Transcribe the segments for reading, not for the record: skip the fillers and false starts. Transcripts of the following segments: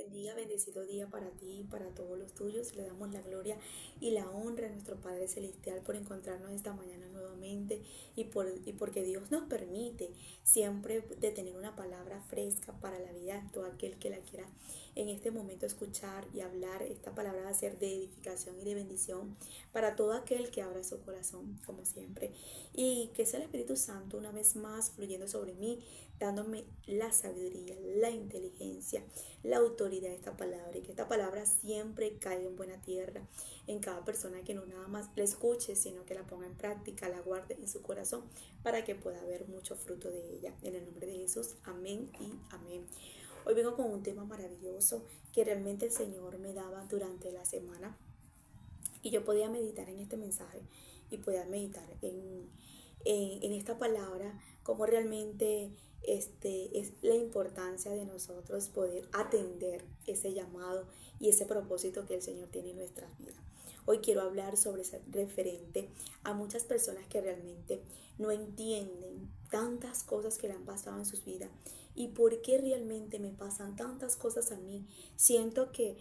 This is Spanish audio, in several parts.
bendiga, bendecido día para ti y para todos los tuyos. Le damos la gloria y la honra a nuestro Padre Celestial por encontrarnos esta mañana nuevamente y porque Dios nos permite siempre de tener una palabra fresca para la vida de todo aquel que la quiera en este momento escuchar y hablar. Esta palabra va a ser de edificación y de bendición para todo aquel que abra su corazón, como siempre. Y que sea el Espíritu Santo una vez más fluyendo sobre mí, dándome la sabiduría, la inteligencia, la autoridad de esta palabra, y que esta palabra siempre caiga en buena tierra en cada persona, que no nada más la escuche, sino que la ponga en práctica, la guarde en su corazón para que pueda haber mucho fruto de ella. En el nombre de Jesús, amén y amén. Hoy vengo con un tema maravilloso que realmente el Señor me daba durante la semana, y yo podía meditar en este mensaje y podía meditar en esta palabra, como realmente es la importancia de nosotros poder atender ese llamado y ese propósito que el Señor tiene en nuestras vidas. Hoy quiero hablar sobre ese referente a muchas personas que realmente no entienden tantas cosas que le han pasado en sus vidas y por qué realmente me pasan tantas cosas a mí. Siento que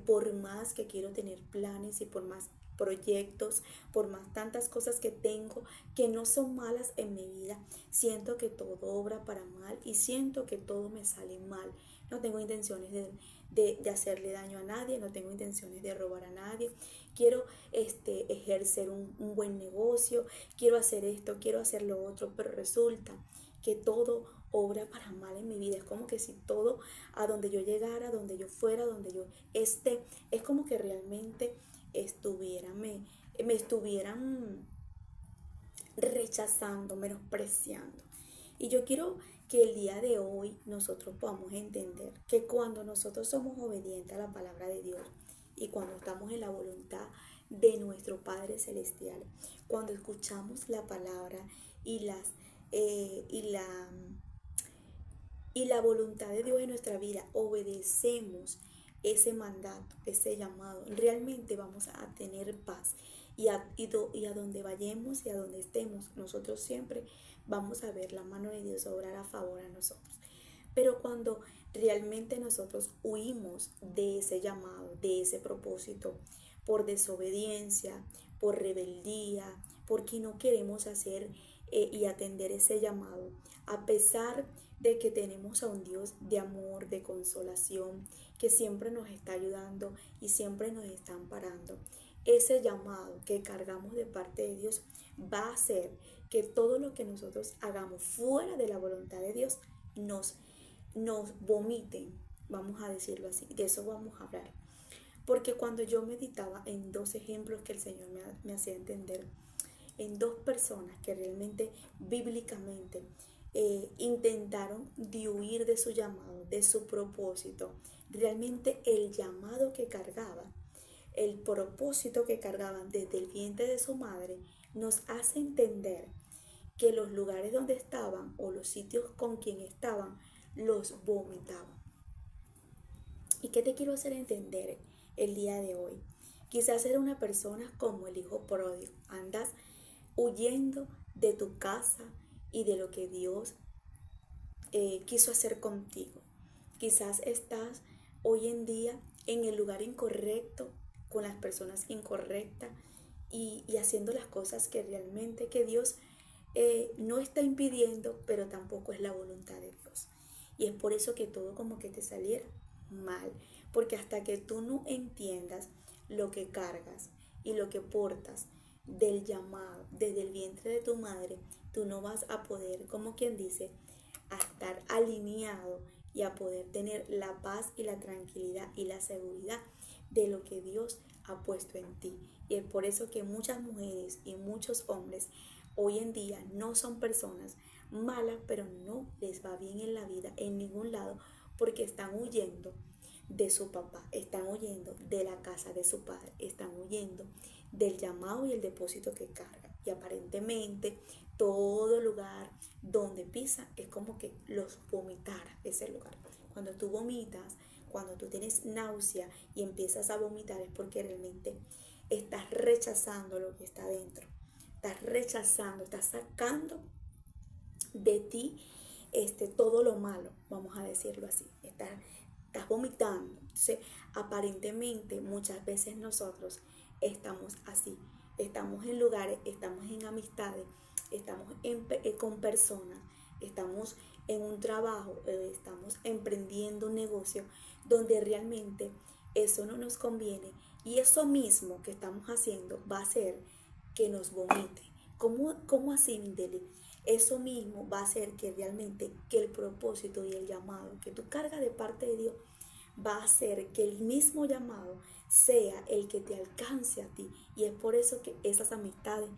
por más que quiero tener planes y por más proyectos, por más tantas cosas que tengo que no son malas en mi vida, siento que todo obra para mal y siento que todo me sale mal. No tengo intenciones de hacerle daño a nadie, no tengo intenciones de robar a nadie. Quiero ejercer un buen negocio, quiero hacer esto, quiero hacer lo otro, pero resulta que todo obra para mal en mi vida. Es como que si todo, a donde yo llegara, donde yo fuera, donde yo esté, es como que realmente me estuvieran rechazando, menospreciando. Y yo quiero que el día de hoy nosotros podamos entender que cuando nosotros somos obedientes a la palabra de Dios y cuando estamos en la voluntad de nuestro Padre Celestial, cuando escuchamos la palabra y las y la voluntad de Dios en nuestra vida, obedecemos ese mandato, ese llamado, realmente vamos a tener paz. Y a donde vayamos y a donde estemos, nosotros siempre vamos a ver la mano de Dios obrar a favor a nosotros. Pero cuando realmente nosotros huimos de ese llamado, de ese propósito, por desobediencia, por rebeldía, porque no queremos hacer y atender ese llamado, a pesar de que tenemos a un Dios de amor, de consolación, que siempre nos está ayudando y siempre nos está amparando. Ese llamado que cargamos de parte de Dios va a hacer que todo lo que nosotros hagamos fuera de la voluntad de Dios nos vomiten, vamos a decirlo así. De eso vamos a hablar. Porque cuando yo meditaba en dos ejemplos que el Señor me hacía entender, en dos personas que realmente bíblicamente intentaron de huir de su llamado, de su propósito, realmente el llamado que cargaban, el propósito que cargaban desde el vientre de su madre, nos hace entender que los lugares donde estaban o los sitios con quien estaban los vomitaban. ¿Y qué te quiero hacer entender el día de hoy? Quizás eres una persona como el hijo pródigo. Andas huyendo de tu casa y de lo que Dios quiso hacer contigo. Quizás estás hoy en día en el lugar incorrecto, con las personas incorrectas y haciendo las cosas que realmente que Dios no está impidiendo, pero tampoco es la voluntad de Dios. Y es por eso que todo como que te saliera mal, porque hasta que tú no entiendas lo que cargas y lo que portas del llamado desde el vientre de tu madre, tú no vas a poder, como quien dice, a estar alineado y a poder tener la paz y la tranquilidad y la seguridad de lo que Dios ha puesto en ti. Y es por eso que muchas mujeres y muchos hombres hoy en día no son personas malas, pero no les va bien en la vida en ningún lado, porque están huyendo de su papá, están huyendo de la casa de su padre, están huyendo del llamado y el depósito que cargan. Y aparentemente todo lugar donde pisa es como que los vomitara ese lugar. Cuando tú vomitas, cuando tú tienes náusea y empiezas a vomitar, es porque realmente estás rechazando lo que está dentro. Estás rechazando, estás sacando de ti todo lo malo, vamos a decirlo así. Estás estás vomitando. Entonces, aparentemente muchas veces nosotros estamos así, estamos en lugares, estamos en amistades, estamos con personas, estamos en un trabajo, estamos emprendiendo un negocio donde realmente eso no nos conviene y eso mismo que estamos haciendo va a hacer que nos vomite. ¿Cómo así, Mindeli? Eso mismo va a hacer que realmente que el propósito y el llamado que tú cargas de parte de Dios va a hacer que el mismo llamado sea el que te alcance a ti. Y es por eso que esas amistades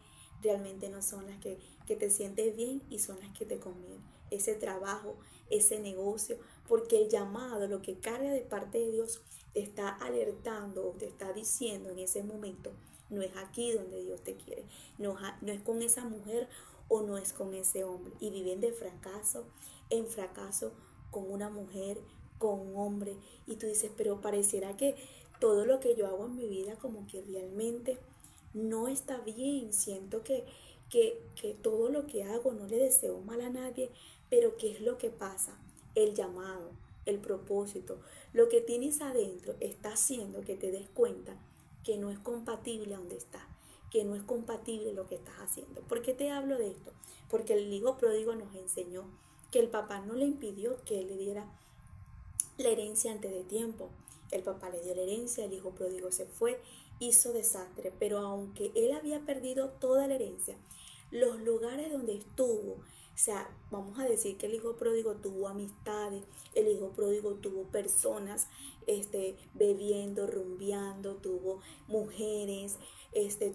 realmente no son las que te sientes bien y son las que te convienen. Ese trabajo, ese negocio, porque el llamado, lo que carga de parte de Dios, te está alertando o te está diciendo en ese momento, no es aquí donde Dios te quiere, no es con esa mujer o no es con ese hombre. Y viven de fracaso en fracaso con una mujer, con un hombre. Y tú dices, pero pareciera que todo lo que yo hago en mi vida como que realmente no está bien. Siento que todo lo que hago no le deseo mal a nadie, pero ¿qué es lo que pasa? El llamado, el propósito, lo que tienes adentro está haciendo que te des cuenta que no es compatible a donde estás, que no es compatible lo que estás haciendo. ¿Por qué te hablo de esto? Porque el hijo pródigo nos enseñó que el papá no le impidió que él le diera la herencia antes de tiempo. El papá le dio la herencia, el hijo pródigo se fue, hizo desastre, pero aunque él había perdido toda la herencia, los lugares donde estuvo, o sea, vamos a decir que el hijo pródigo tuvo amistades, el hijo pródigo tuvo personas bebiendo, rumbeando, tuvo mujeres,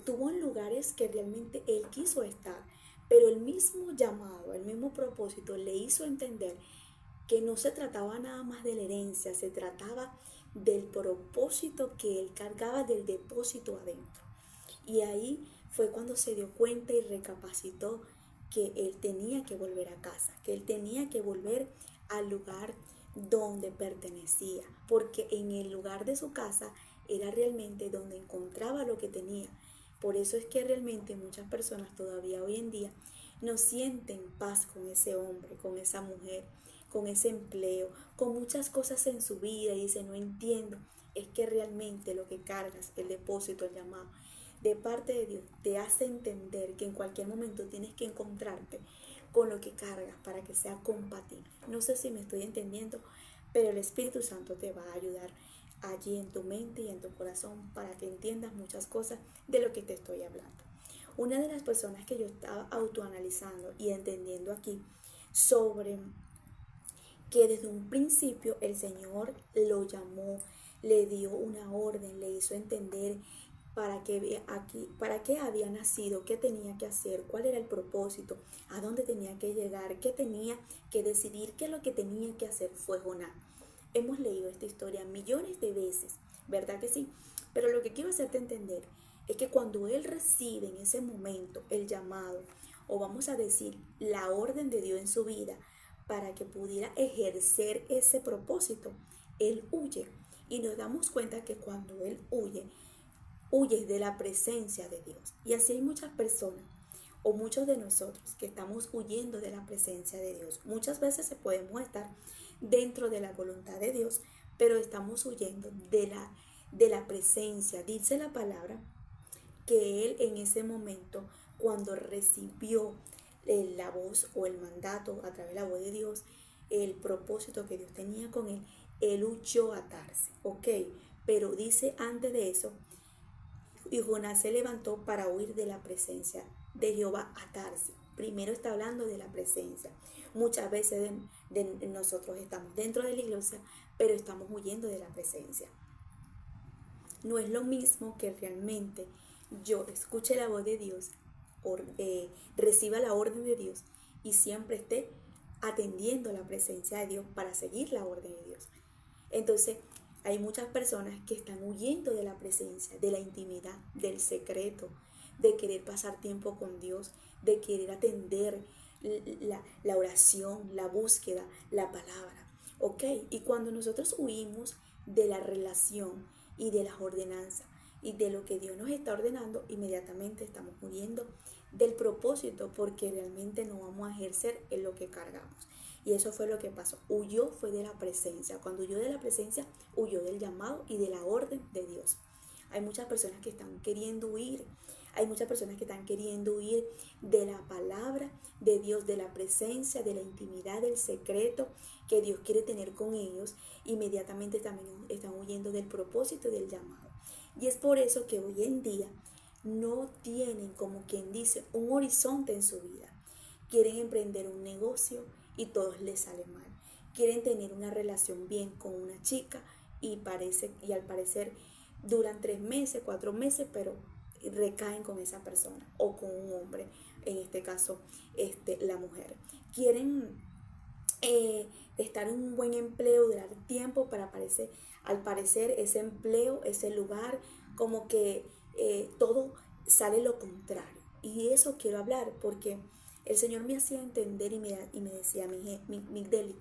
tuvo en lugares que realmente él quiso estar, pero el mismo llamado, el mismo propósito le hizo entender que no se trataba nada más de la herencia, se trataba del propósito que él cargaba del depósito adentro. Y ahí fue cuando se dio cuenta y recapacitó que él tenía que volver a casa, que él tenía que volver al lugar donde pertenecía, porque en el lugar de su casa era realmente donde encontraba lo que tenía. Por eso es que realmente muchas personas todavía hoy en día no sienten paz con ese hombre, con esa mujer, con ese empleo, con muchas cosas en su vida y dice, no entiendo. Es que realmente lo que cargas, el depósito, el llamado de parte de Dios, te hace entender que en cualquier momento tienes que encontrarte con lo que cargas para que sea compatible. No sé si me estoy entendiendo, pero el Espíritu Santo te va a ayudar allí en tu mente y en tu corazón para que entiendas muchas cosas de lo que te estoy hablando. Una de las personas que yo estaba autoanalizando y entendiendo aquí sobre que desde un principio el Señor lo llamó, le dio una orden, le hizo entender para qué había nacido, qué tenía que hacer, cuál era el propósito, a dónde tenía que llegar, qué tenía que decidir, qué es lo que tenía que hacer fue Jonás. Hemos leído esta historia millones de veces, ¿verdad que sí? Pero lo que quiero hacerte entender es que cuando él recibe en ese momento el llamado, o vamos a decir, la orden de Dios en su vida, para que pudiera ejercer ese propósito, él huye. Y nos damos cuenta que cuando él huye de la presencia de Dios. Y así hay muchas personas o muchos de nosotros que estamos huyendo de la presencia de Dios. Muchas veces podemos estar dentro de la voluntad de Dios, pero estamos huyendo de la presencia. Dice la palabra que él en ese momento, cuando recibió la voz o el mandato a través de la voz de Dios, el propósito que Dios tenía con él huyó a atarse, ¿ok? Pero dice antes de eso, y Jonás se levantó para huir de la presencia de Jehová, atarse. Primero está hablando de la presencia. Muchas veces nosotros estamos dentro de la iglesia, pero estamos huyendo de la presencia. No es lo mismo que realmente yo escuche la voz de Dios, reciba la orden de Dios y siempre esté atendiendo la presencia de Dios para seguir la orden de Dios. Entonces, hay muchas personas que están huyendo de la presencia, de la intimidad, del secreto, de querer pasar tiempo con Dios, de querer atender la oración, la búsqueda, la palabra. ¿Ok? Y cuando nosotros huimos de la relación y de las ordenanzas y de lo que Dios nos está ordenando, inmediatamente estamos muriendo del propósito porque realmente no vamos a ejercer en lo que cargamos. Y eso fue lo que pasó. Huyó fue de la presencia. Cuando huyó de la presencia, huyó del llamado y de la orden de Dios. Hay muchas personas que están queriendo huir. Hay muchas personas que están queriendo huir de la palabra de Dios, de la presencia, de la intimidad, del secreto que Dios quiere tener con ellos. Inmediatamente también están huyendo del propósito y del llamado. Y es por eso que hoy en día no tienen, como quien dice, un horizonte en su vida. Quieren emprender un negocio y todo les sale mal. Quieren tener una relación bien con una chica y al parecer duran 3 meses, 4 meses, pero recaen con esa persona o con un hombre, en este caso la mujer. Quieren estar en un buen empleo, durar tiempo, para al parecer ese empleo, ese lugar, como que todo sale lo contrario. Y eso quiero hablar porque el Señor me hacía entender y me decía, Migdeli,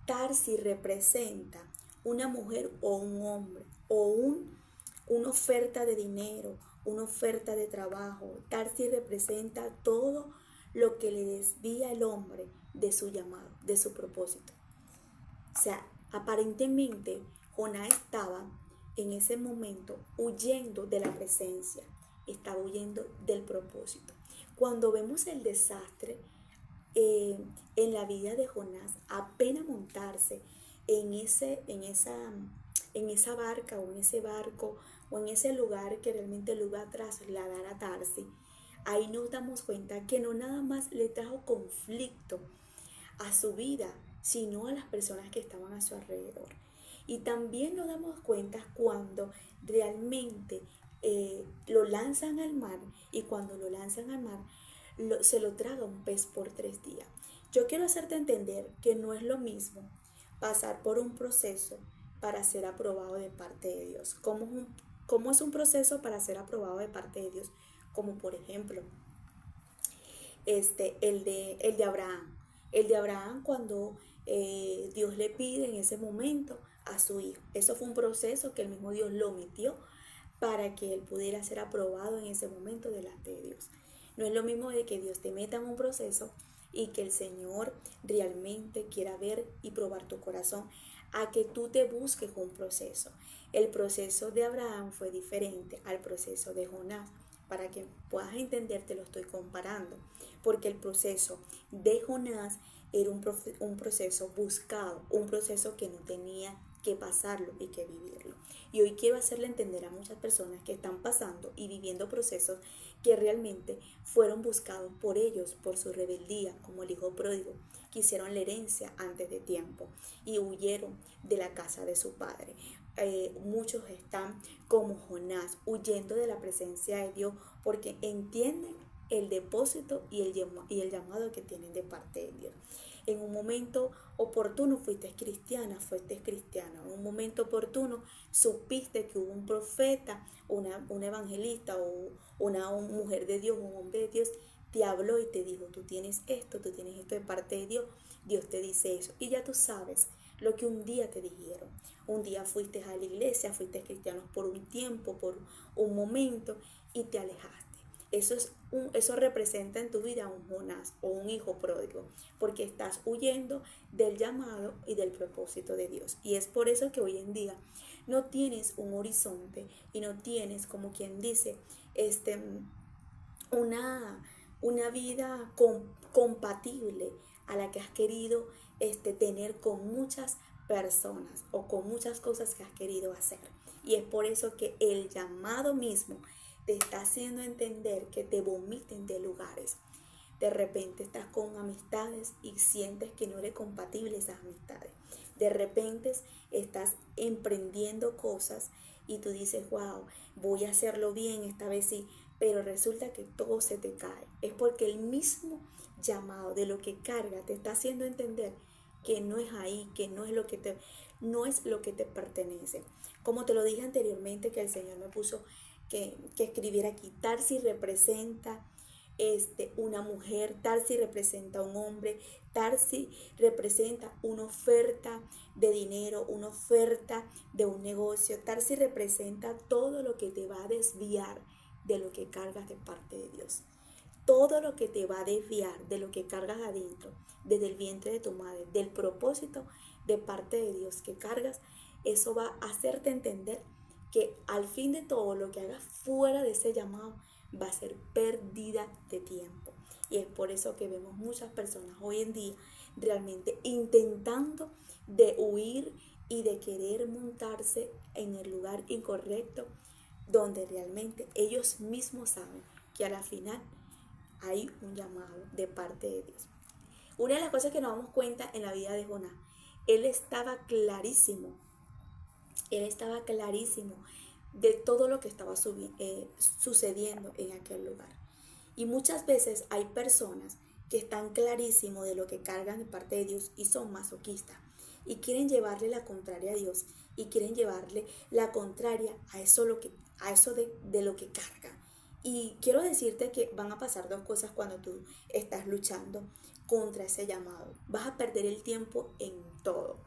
Tarsi representa una mujer o un hombre o una oferta de dinero, una oferta de trabajo. Tarsi representa todo lo que le desvía al hombre de su llamado, de su propósito. O sea, aparentemente Jonás estaba en ese momento huyendo de la presencia, estaba huyendo del propósito. Cuando vemos el desastre en la vida de Jonás, apenas montarse en esa barca o en ese barco o en ese lugar que realmente lo iba a trasladar a Tarsis, ahí nos damos cuenta que no nada más le trajo conflicto a su vida, sino a las personas que estaban a su alrededor. Y también nos damos cuenta cuando realmente lo lanzan al mar, y cuando lo lanzan al mar se lo traga un pez por 3 días. Yo quiero hacerte entender que no es lo mismo pasar por un proceso para ser aprobado de parte de Dios. ¿Cómo es un proceso para ser aprobado de parte de Dios? Como por ejemplo, el de Abraham. El de Abraham cuando Dios le pide en ese momento a su hijo. Eso fue un proceso que el mismo Dios lo metió para que él pudiera ser aprobado en ese momento delante de Dios. No es lo mismo de que Dios te meta en un proceso y que el Señor realmente quiera ver y probar tu corazón, a que tú te busques un proceso. El proceso de Abraham fue diferente al proceso de Jonás. Para que puedas entender, te lo estoy comparando, porque el proceso de Jonás era un proceso buscado, un proceso que no tenía que pasarlo y que vivirlo. Y hoy quiero hacerle entender a muchas personas que están pasando y viviendo procesos que realmente fueron buscados por ellos, por su rebeldía, como el hijo pródigo, que hicieron la herencia antes de tiempo y huyeron de la casa de su padre. Muchos están como Jonás, huyendo de la presencia de Dios porque entienden el depósito y el llamado que tienen de parte de Dios. En un momento oportuno fuiste cristiana, en un momento oportuno supiste que hubo un profeta, una evangelista o una mujer de Dios, un hombre de Dios, te habló y te dijo, tú tienes esto de parte de Dios, Dios te dice eso, y ya tú sabes lo que un día te dijeron. Un día fuiste a la iglesia, fuiste cristiano por un tiempo, por un momento, y te alejaste. Eso representa en tu vida un Jonás o un hijo pródigo, porque estás huyendo del llamado y del propósito de Dios. Y es por eso que hoy en día no tienes un horizonte y no tienes, como quien dice, una vida compatible a la que has querido tener con muchas personas o con muchas cosas que has querido hacer. Y es por eso que el llamado mismo te está haciendo entender que te vomiten de lugares. De repente estás con amistades y sientes que no eres compatible esas amistades. De repente estás emprendiendo cosas y tú dices, wow, voy a hacerlo bien esta vez sí, pero resulta que todo se te cae. Es porque el mismo llamado de lo que carga te está haciendo entender que no es ahí, que no es lo que te pertenece. Como te lo dije anteriormente, que el Señor me puso que escribiera aquí, Tarsis representa una mujer, Tarsis representa un hombre, Tarsis representa una oferta de dinero, una oferta de un negocio, Tarsis representa todo lo que te va a desviar de lo que cargas de parte de Dios. todo lo que te va a desviar de lo que cargas adentro, desde el vientre de tu madre, del propósito de parte de Dios que cargas, eso va a hacerte entender que al fin de todo lo que hagas fuera de ese llamado va a ser pérdida de tiempo. Y es por eso que vemos muchas personas hoy en día realmente intentando de huir y de querer montarse en el lugar incorrecto, donde realmente ellos mismos saben que a la final hay un llamado de parte de Dios. Una de las cosas que nos damos cuenta en la vida de Jonás, él estaba clarísimo, él estaba clarísimo de todo lo que estaba sucediendo en aquel lugar. Y muchas veces hay personas que están clarísimos de lo que cargan de parte de Dios y son masoquistas y quieren llevarle la contraria a Dios y quieren llevarle la contraria a eso, de lo que cargan. Y quiero decirte que van a pasar dos cosas cuando tú estás luchando contra ese llamado. Vas a perder el tiempo en todo.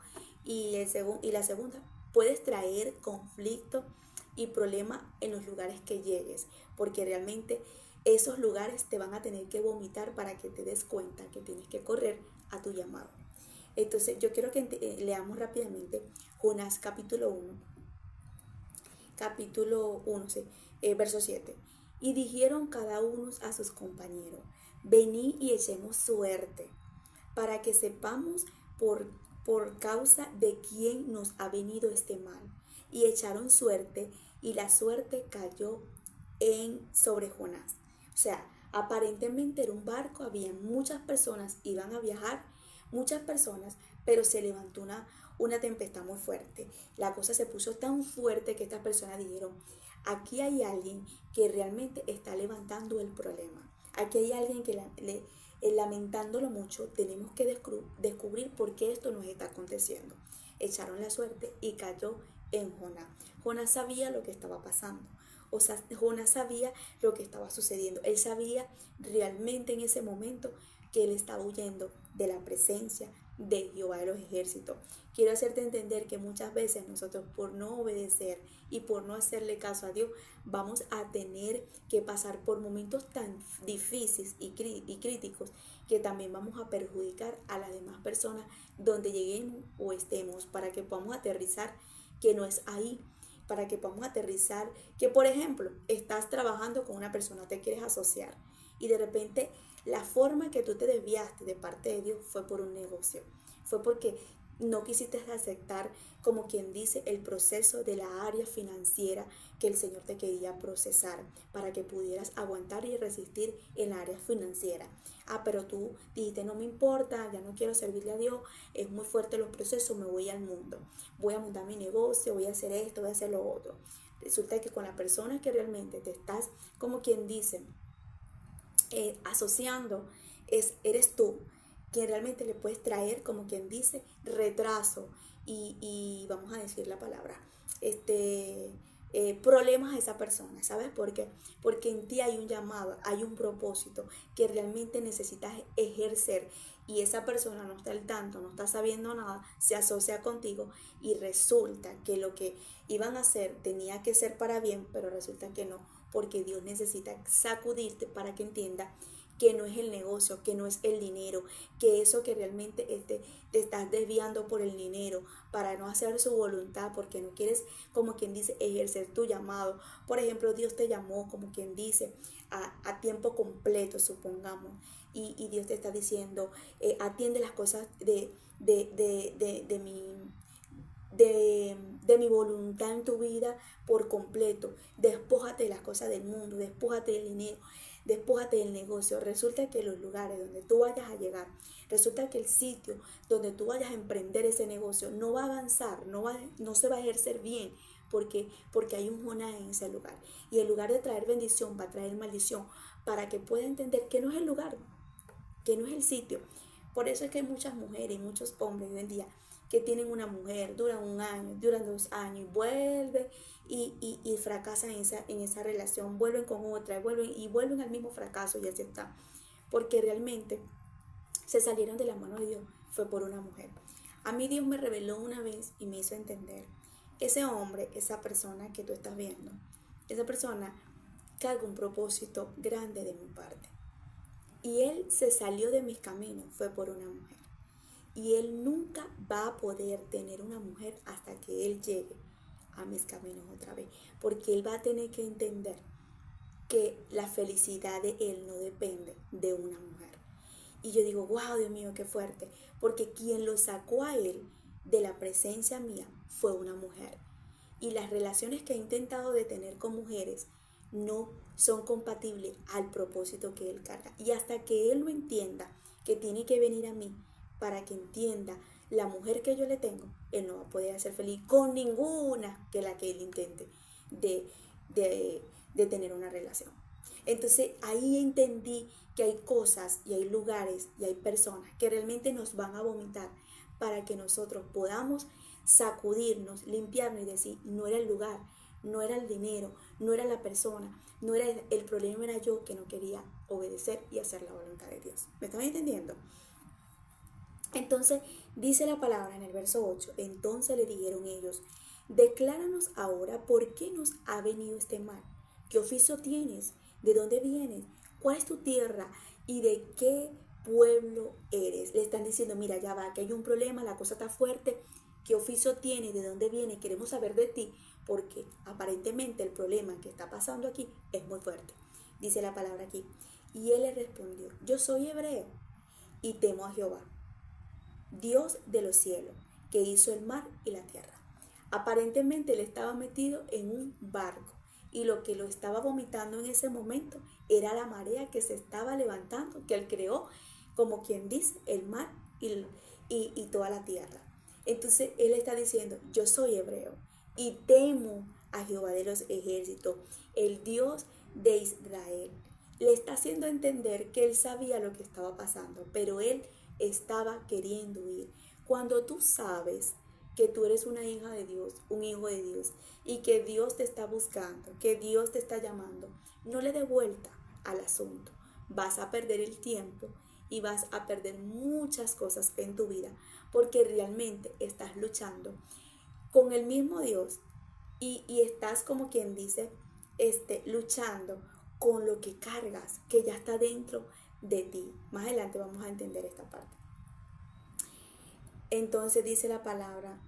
Y la segunda, puedes traer conflicto y problema en los lugares que llegues, porque realmente esos lugares te van a tener que vomitar para que te des cuenta que tienes que correr a tu llamado. Entonces yo quiero que leamos rápidamente Jonás capítulo 1, sí, verso 7. Y dijeron cada uno a sus compañeros: venid y echemos suerte, para que sepamos por causa de quién nos ha venido este mal. Y echaron suerte, y la suerte cayó sobre Jonás. O sea, aparentemente era un barco, había muchas personas, iban a viajar, muchas personas, pero se levantó una tempestad muy fuerte. La cosa se puso tan fuerte que estas personas dijeron: aquí hay alguien que realmente está levantando el problema. Aquí hay alguien que lamentándolo mucho, tenemos que descubrir por qué esto nos está aconteciendo. Echaron la suerte y cayó en Jonás. Jonás sabía lo que estaba pasando. O sea, Jonás sabía lo que estaba sucediendo. Él sabía realmente en ese momento que él estaba huyendo de la presencia de Jehová de los ejércitos. Quiero hacerte entender que muchas veces nosotros, por no obedecer y por no hacerle caso a Dios, vamos a tener que pasar por momentos tan difíciles y críticos, que también vamos a perjudicar a las demás personas donde lleguemos o estemos, para que podamos aterrizar que no es ahí, para que podamos aterrizar que, por ejemplo, estás trabajando con una persona, te quieres asociar y de repente la forma que tú te desviaste de parte de Dios fue por un negocio, fue porque no quisiste aceptar, como quien dice, el proceso de la área financiera que el Señor te quería procesar para que pudieras aguantar y resistir en la área financiera. Pero tú dijiste: no me importa, ya no quiero servirle a Dios, es muy fuerte los procesos, me voy al mundo, voy a montar mi negocio, voy a hacer esto, voy a hacer lo otro. Resulta que con la persona que realmente te estás, como quien dice, asociando, eres tú quien realmente le puedes traer, como quien dice, retraso y vamos a decir la palabra, problemas a esa persona. ¿Sabes por qué? Porque en ti hay un llamado, hay un propósito que realmente necesitas ejercer, y esa persona no está al tanto, no está sabiendo nada, se asocia contigo y resulta que lo que iban a hacer tenía que ser para bien, pero resulta que no, porque Dios necesita sacudirte para que entienda que no es el negocio, que no es el dinero, que eso que realmente te estás desviando por el dinero, para no hacer su voluntad, porque no quieres, como quien dice, ejercer tu llamado. Por ejemplo, Dios te llamó, como quien dice, a tiempo completo, supongamos, y Dios te está diciendo: atiende las cosas de mi voluntad en tu vida por completo. Despójate de las cosas del mundo, despójate del dinero, despójate del negocio. Resulta que los lugares donde tú vayas a llegar, resulta que el sitio donde tú vayas a emprender ese negocio no va a avanzar, no se va a ejercer bien, porque hay un Jonás en ese lugar. Y en lugar de traer bendición, va a traer maldición, para que pueda entender que no es el lugar, que no es el sitio. Por eso es que hay muchas mujeres y muchos hombres hoy en día que tienen una mujer, duran 1 año, duran 2 años y vuelven y fracasan en esa relación, vuelven con otra, vuelven al mismo fracaso, y así está. Porque realmente se salieron de la mano de Dios, fue por una mujer. A mí Dios me reveló una vez y me hizo entender: ese hombre, esa persona que tú estás viendo, esa persona carga un propósito grande de mi parte. y él se salió de mis caminos, fue por una mujer. Y él nunca va a poder tener una mujer hasta que él llegue a mis caminos otra vez. Porque él va a tener que entender que la felicidad de él no depende de una mujer. Y yo digo, wow, Dios mío, qué fuerte. Porque quien lo sacó a él de la presencia mía fue una mujer. Y las relaciones que he intentado de tener con mujeres no son compatibles al propósito que él carga. Y hasta que él lo entienda, que tiene que venir a mí para que entienda la mujer que yo le tengo, él no va a poder ser feliz con ninguna que la que él intente de, de tener una relación. Entonces ahí entendí que hay cosas y hay lugares y hay personas que realmente nos van a vomitar para que nosotros podamos sacudirnos, limpiarnos y decir, no era el lugar, no era el dinero, no era la persona, no era el problema, era yo que no quería obedecer y hacer la voluntad de Dios. ¿Me están entendiendo? Entonces dice la palabra en el verso 8, entonces le dijeron ellos, decláranos ahora por qué nos ha venido este mal, qué oficio tienes, de dónde vienes, cuál es tu tierra y de qué pueblo eres. Le están diciendo, mira, ya va, que hay un problema, la cosa está fuerte, qué oficio tienes, de dónde vienes, queremos saber de ti, porque aparentemente el problema que está pasando aquí es muy fuerte. Dice la palabra aquí, y él le respondió, yo soy hebreo y temo a Jehová, Dios de los cielos, que hizo el mar y la tierra. Aparentemente él estaba metido en un barco y lo que lo estaba vomitando en ese momento era la marea que se estaba levantando, que él creó, como quien dice, el mar y toda la tierra. Entonces él está diciendo, yo soy hebreo y temo a Jehová de los ejércitos, el Dios de Israel. Le está haciendo entender que él sabía lo que estaba pasando, pero él estaba queriendo huir. Cuando tú sabes que tú eres una hija de Dios, un hijo de Dios, y que Dios te está buscando, que Dios te está llamando, no le dé vuelta al asunto. Vas a perder el tiempo y vas a perder muchas cosas en tu vida, porque realmente estás luchando con el mismo Dios y estás como quien dice, luchando con lo que cargas, que ya está dentro de ti. Más adelante vamos a entender esta parte. Entonces dice la palabra,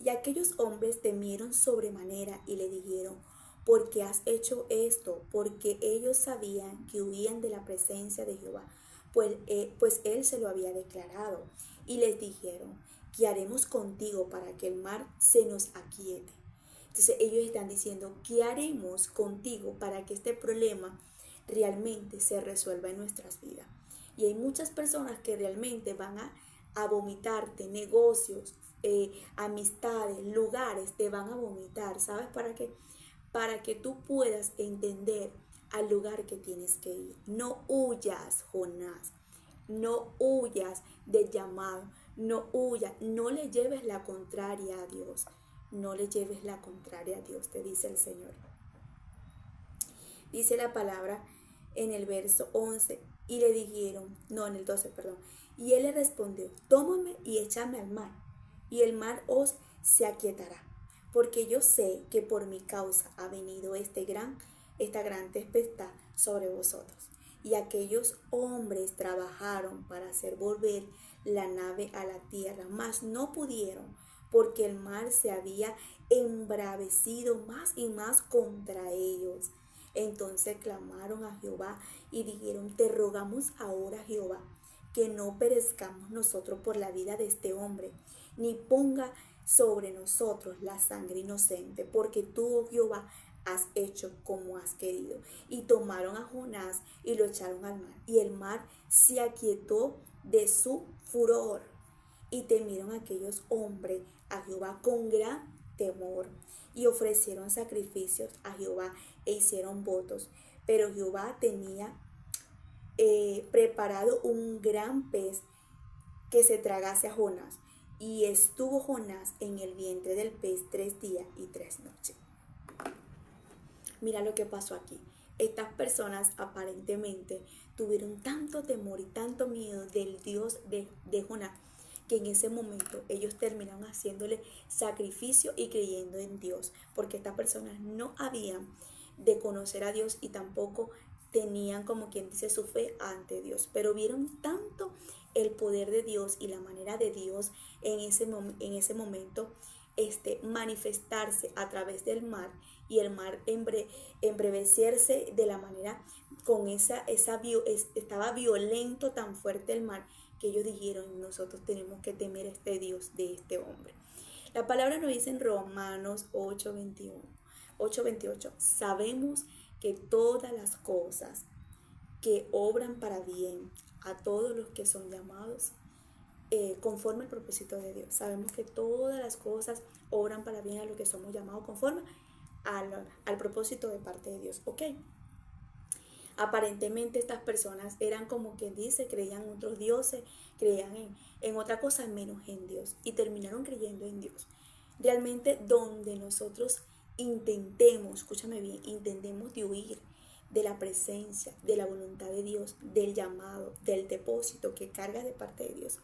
y aquellos hombres temieron sobremanera y le dijeron, ¿por qué has hecho esto? Porque ellos sabían que huían de la presencia de Jehová, pues él se lo había declarado. Y les dijeron, ¿qué haremos contigo para que el mar se nos aquiete? Entonces ellos están diciendo, ¿qué haremos contigo para que este problema realmente se resuelva en nuestras vidas? Y hay muchas personas que realmente van a vomitarte, negocios, amistades, lugares, te van a vomitar. ¿Sabes para qué? Para que tú puedas entender al lugar que tienes que ir. No huyas, Jonás. No huyas del llamado. No huyas. No le lleves la contraria a Dios. No le lleves la contraria a Dios, te dice el Señor. Dice la palabra en el verso 11, y le dijeron, no, en el 12, perdón. Y él le respondió, tómame y échame al mar, y el mar os se aquietará, porque yo sé que por mi causa ha venido esta gran tempestad sobre vosotros. Y aquellos hombres trabajaron para hacer volver la nave a la tierra, mas no pudieron, porque el mar se había embravecido más y más contra ellos. Entonces clamaron a Jehová y dijeron, te rogamos ahora, Jehová, que no perezcamos nosotros por la vida de este hombre, ni ponga sobre nosotros la sangre inocente, porque tú, oh Jehová, has hecho como has querido. Y tomaron a Jonás y lo echaron al mar, y el mar se aquietó de su furor. Y temieron aquellos hombres a Jehová con gran temor, y ofrecieron sacrificios a Jehová e hicieron votos. Pero Jehová tenía preparado un gran pez que se tragase a Jonás, y estuvo Jonás en el vientre del pez 3 días y 3 noches. Mira lo que pasó aquí. Estas personas aparentemente tuvieron tanto temor y tanto miedo del Dios de Jonás, que en ese momento ellos terminaron haciéndole sacrificio y creyendo en Dios, porque estas personas no habían de conocer a Dios y tampoco tenían, como quien dice, su fe ante Dios, pero vieron tanto el poder de Dios y la manera de Dios en ese momento manifestarse a través del mar, y el mar embrevecerse de la manera con estaba violento, tan fuerte el mar, que ellos dijeron: nosotros tenemos que temer a este Dios de este hombre. La palabra nos dice en Romanos 8:28, sabemos que todas las cosas que obran para bien a todos los que son llamados conforme al propósito de Dios. Sabemos que todas las cosas obran para bien a los que somos llamados conforme al propósito de parte de Dios. Ok. Aparentemente estas personas eran, como quien dice, creían en otros dioses, creían en otra cosa menos en Dios, y terminaron creyendo en Dios. Realmente donde nosotros intentemos, escúchame bien, intentemos de huir de la presencia, de la voluntad de Dios, del llamado, del depósito que carga de parte de Dios,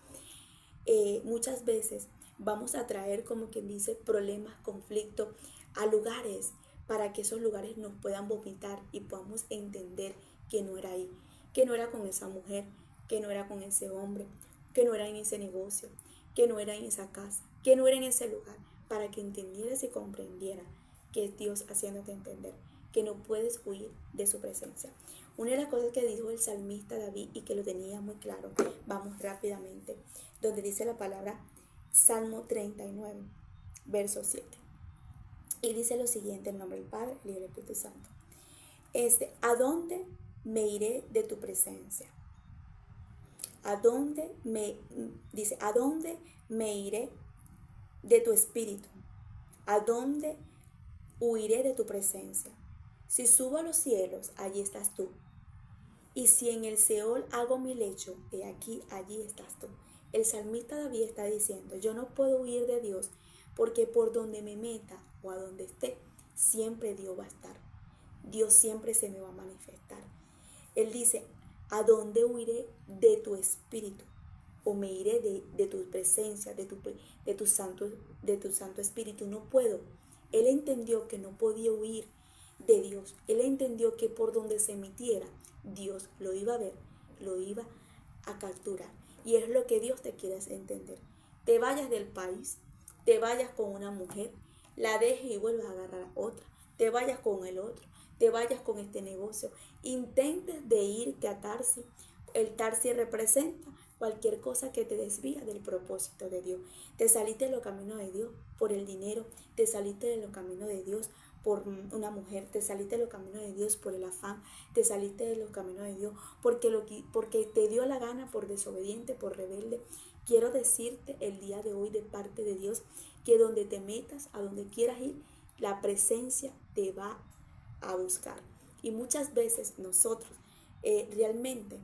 muchas veces vamos a traer, como quien dice, problemas, conflictos a lugares, para que esos lugares nos puedan vomitar y podamos entender que no era ahí, que no era con esa mujer, que no era con ese hombre, que no era en ese negocio, que no era en esa casa, que no era en ese lugar, para que entendieras y comprendieras que es Dios haciéndote entender que no puedes huir de su presencia. Una de las cosas que dijo el salmista David, y que lo tenía muy claro, vamos rápidamente, donde dice la palabra Salmo 39, verso 7. Y dice lo siguiente en nombre del Padre, el Hijo y el Espíritu Santo. ¿A dónde me iré de tu presencia? ¿A dónde me iré de tu espíritu? ¿A dónde huiré de tu presencia? Si subo a los cielos, allí estás tú. Y si en el Seol hago mi lecho, he aquí, allí estás tú. El salmista David está diciendo: yo no puedo huir de Dios, porque por donde me meta o a donde esté, siempre Dios va a estar. Dios siempre se me va a manifestar. Él dice: ¿a dónde huiré de tu espíritu? O me iré de tu presencia, de tu santo espíritu. No puedo. Él entendió que no podía huir de Dios. Él entendió que por donde se metiera, Dios lo iba a ver, lo iba a capturar. Y es lo que Dios te quiere entender. Te vayas del país, te vayas con una mujer, la dejes y vuelvas a agarrar a otra, te vayas con el otro, te vayas con este negocio, intentes de irte a Tarsis. El Tarsis representa cualquier cosa que te desvía del propósito de Dios. Te saliste de los caminos de Dios por el dinero, te saliste de los caminos de Dios por una mujer, te saliste de los caminos de Dios por el afán, te saliste de los caminos de Dios porque te dio la gana, por desobediente, por rebelde. Quiero decirte el día de hoy de parte de Dios que donde te metas, a donde quieras ir, la presencia te va a buscar. Y muchas veces nosotros realmente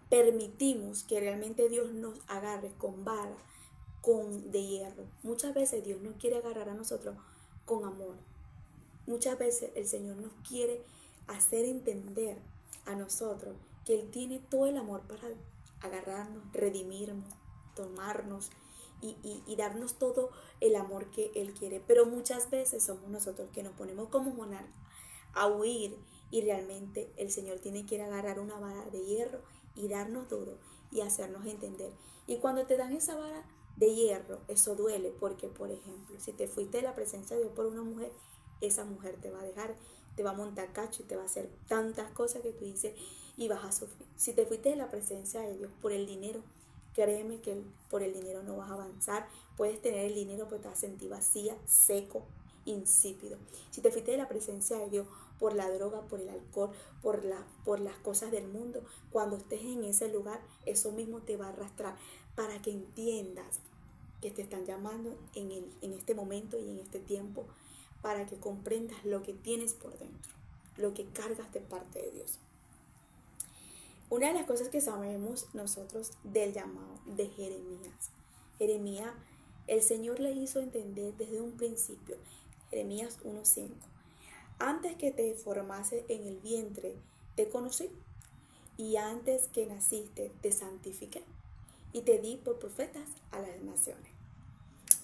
permitimos que realmente Dios nos agarre con vara, de hierro. Muchas veces Dios nos quiere agarrar a nosotros con amor. Muchas veces el Señor nos quiere hacer entender a nosotros que Él tiene todo el amor para agarrarnos, redimirnos, tomarnos y darnos todo el amor que Él quiere. Pero muchas veces somos nosotros que nos ponemos como Jonás a huir, y realmente el Señor tiene que ir a agarrar una vara de hierro y darnos duro y hacernos entender. Y cuando te dan esa vara de hierro, eso duele, porque, por ejemplo, si te fuiste de la presencia de Dios por una mujer, esa mujer te va a dejar, te va a montar cacho y te va a hacer tantas cosas que tú dices y vas a sufrir. Si te fuiste de la presencia de Dios por el dinero, créeme que por el dinero no vas a avanzar. Puedes tener el dinero, pero te vas a sentir vacía, seco, insípido. Si te fuiste de la presencia de Dios por la droga, por el alcohol, por las cosas del mundo, cuando estés en ese lugar, eso mismo te va a arrastrar, para que entiendas que te están llamando en este momento y en este tiempo, para que comprendas lo que tienes por dentro, lo que cargas de parte de Dios. Una de las cosas que sabemos nosotros del llamado de Jeremías. Jeremías, el Señor le hizo entender desde un principio. Jeremías 1:5. Antes que te formase en el vientre, te conocí, y antes que naciste, te santifiqué, y te di por profetas a las naciones.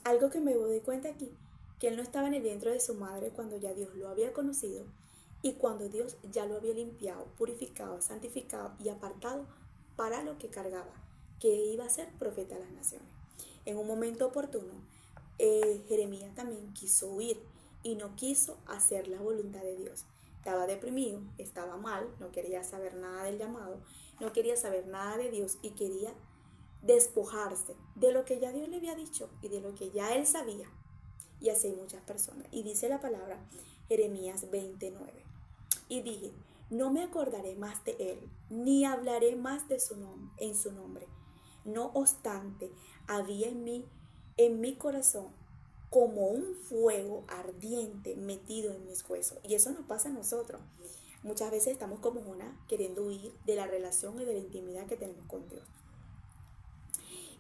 Algo que me doy cuenta aquí, que él no estaba en el vientre de su madre cuando ya Dios lo había conocido, y cuando Dios ya lo había limpiado, purificado, santificado y apartado para lo que cargaba, que iba a ser profeta de las naciones. En un momento oportuno, Jeremías también quiso huir y no quiso hacer la voluntad de Dios. Estaba deprimido, estaba mal, no quería saber nada del llamado, no quería saber nada de Dios y quería despojarse de lo que ya Dios le había dicho y de lo que ya él sabía. Y así hay muchas personas. Y dice la palabra Jeremías 29. Y dije, no me acordaré más de él, ni hablaré más de su nombre, en su nombre. No obstante, había en mi corazón, como un fuego ardiente metido en mis huesos. Y eso nos pasa a nosotros. Muchas veces estamos como una queriendo huir de la relación y de la intimidad que tenemos con Dios.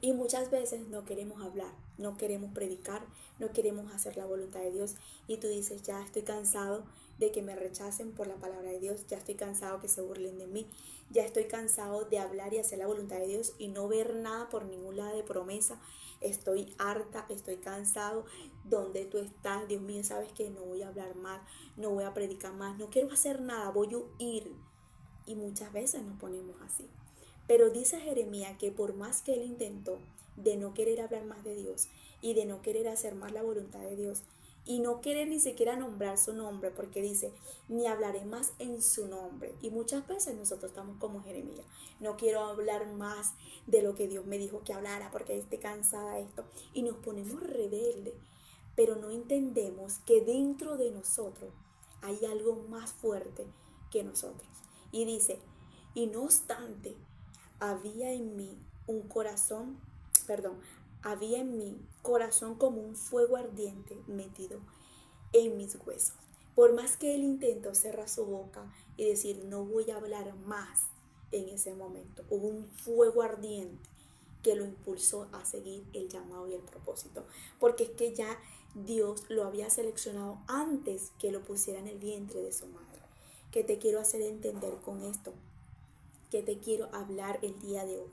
Y muchas veces no queremos hablar, no queremos predicar, no queremos hacer la voluntad de Dios. Y tú dices, ya estoy cansado de que me rechacen por la palabra de Dios, ya estoy cansado que se burlen de mí, ya estoy cansado de hablar y hacer la voluntad de Dios y no ver nada por ningún lado de promesa. Estoy harta, estoy cansado. ¿Dónde tú estás? Dios mío, sabes que no voy a hablar más, no voy a predicar más, no quiero hacer nada, voy a huir. Y muchas veces nos ponemos así. Pero dice Jeremías que por más que él intentó de no querer hablar más de Dios y de no querer hacer más la voluntad de Dios y no querer ni siquiera nombrar su nombre, porque dice, ni hablaré más en su nombre. Y muchas veces nosotros estamos como Jeremías, no quiero hablar más de lo que Dios me dijo que hablara porque estoy cansada de esto. Y nos ponemos rebeldes, pero no entendemos que dentro de nosotros hay algo más fuerte que nosotros. Y dice, y no obstante, había en mí un corazón, perdón, había en mí corazón como un fuego ardiente metido en mis huesos. Por más que él intentó cerrar su boca y decir, no voy a hablar más en ese momento, hubo un fuego ardiente que lo impulsó a seguir el llamado y el propósito. Porque es que ya Dios lo había seleccionado antes que lo pusiera en el vientre de su madre. ¿Qué te quiero hacer entender con esto? Que te quiero hablar el día de hoy.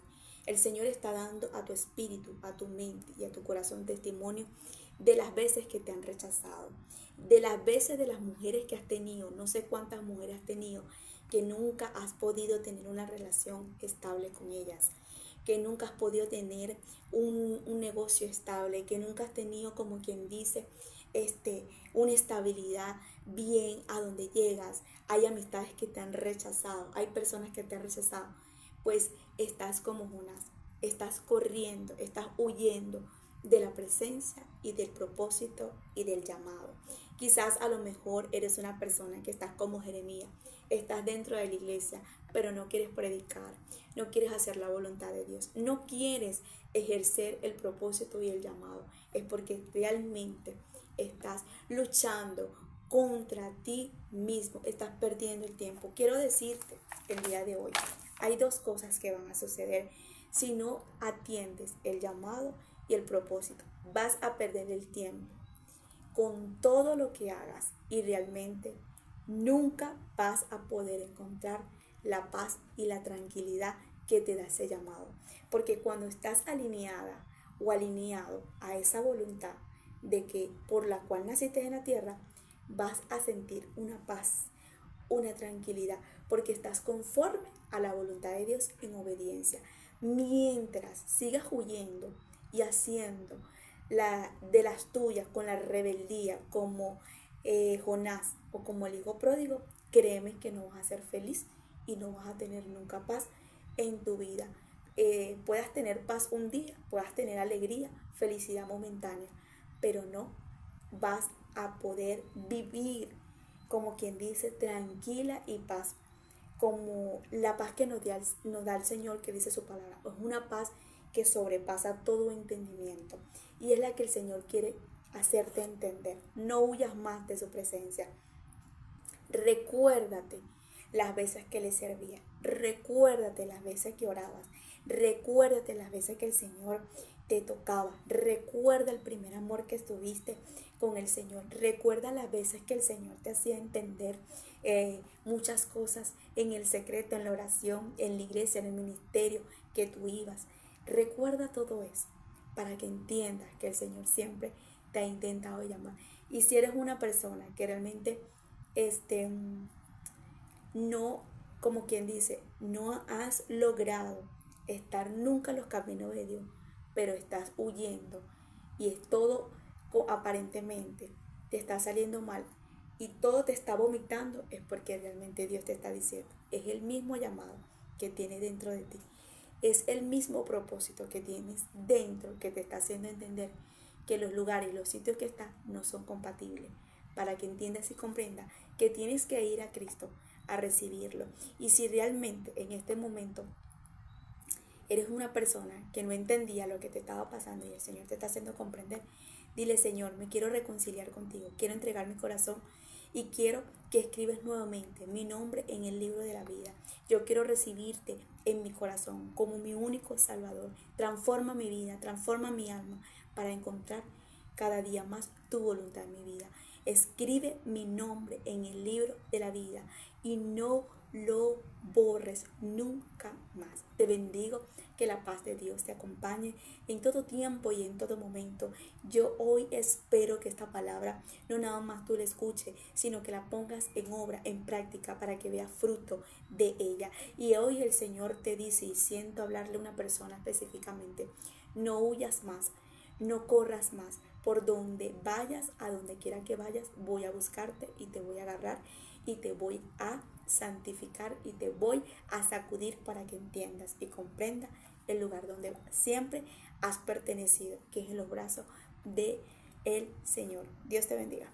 El Señor está dando a tu espíritu, a tu mente y a tu corazón testimonio de las veces que te han rechazado, de las veces de las mujeres que has tenido, no sé cuántas mujeres has tenido, que nunca has podido tener una relación estable con ellas, que nunca has podido tener un negocio estable, que nunca has tenido, como quien dice, una estabilidad bien a donde llegas. Hay amistades que te han rechazado, hay personas que te han rechazado. Pues estás como Jonás, estás corriendo, estás huyendo de la presencia y del propósito y del llamado. Quizás a lo mejor eres una persona que estás como Jeremías, estás dentro de la iglesia, pero no quieres predicar, no quieres hacer la voluntad de Dios, no quieres ejercer el propósito y el llamado. Es porque realmente estás luchando contra ti mismo, estás perdiendo el tiempo. Quiero decirte el día de hoy, hay dos cosas que van a suceder si no atiendes el llamado y el propósito. Vas a perder el tiempo con todo lo que hagas y realmente nunca vas a poder encontrar la paz y la tranquilidad que te da ese llamado. Porque cuando estás alineada o alineado a esa voluntad de que por la cual naciste en la tierra, vas a sentir una paz, una tranquilidad, porque estás conforme a la voluntad de Dios en obediencia. Mientras sigas huyendo y haciendo de las tuyas con la rebeldía, como Jonás o como el hijo pródigo, créeme que no vas a ser feliz y no vas a tener nunca paz en tu vida. Puedas tener paz un día, puedas tener alegría, felicidad momentánea, pero no vas a poder vivir, como quien dice, tranquila y paz, como la paz que nos da el Señor, que dice su palabra. Es una paz que sobrepasa todo entendimiento y es la que el Señor quiere hacerte entender. No huyas más de su presencia. Recuérdate las veces que le servía, recuérdate las veces que orabas, recuérdate las veces que el Señor te tocaba, recuerda el primer amor que estuviste con el Señor, recuerda las veces que el Señor te hacía entender muchas cosas en el secreto, en la oración, en la iglesia, en el ministerio que tú ibas. Recuerda todo eso para que entiendas que el Señor siempre te ha intentado llamar. Y si eres una persona que realmente no, como quien dice, no has logrado estar nunca en los caminos de Dios, pero estás huyendo y es todo aparentemente te está saliendo mal y todo te está vomitando, es porque realmente Dios te está diciendo, es el mismo llamado que tiene dentro de ti, es el mismo propósito que tienes dentro que te está haciendo entender que los lugares y los sitios que estás no son compatibles, para que entiendas y comprendas que tienes que ir a Cristo a recibirlo. Y si realmente en este momento eres una persona que no entendía lo que te estaba pasando y el Señor te está haciendo comprender, dile: Señor, me quiero reconciliar contigo, quiero entregar mi corazón y quiero que escribas nuevamente mi nombre en el libro de la vida. Yo quiero recibirte en mi corazón como mi único Salvador. Transforma mi vida, transforma mi alma para encontrar cada día más tu voluntad en mi vida. Escribe mi nombre en el libro de la vida y no lo borres nunca más. Te bendigo, que la paz de Dios te acompañe en todo tiempo y en todo momento. Yo hoy espero que esta palabra no nada más tú la escuches, sino que la pongas en obra, en práctica, para que veas fruto de ella. Y hoy el Señor te dice, y siento hablarle a una persona específicamente: no huyas más, no corras más. Por donde vayas, a donde quiera que vayas, voy a buscarte y te voy a agarrar y te voy a santificar y te voy a sacudir para que entiendas y comprendas el lugar donde siempre has pertenecido, que es en los brazos de el Señor. Dios te bendiga.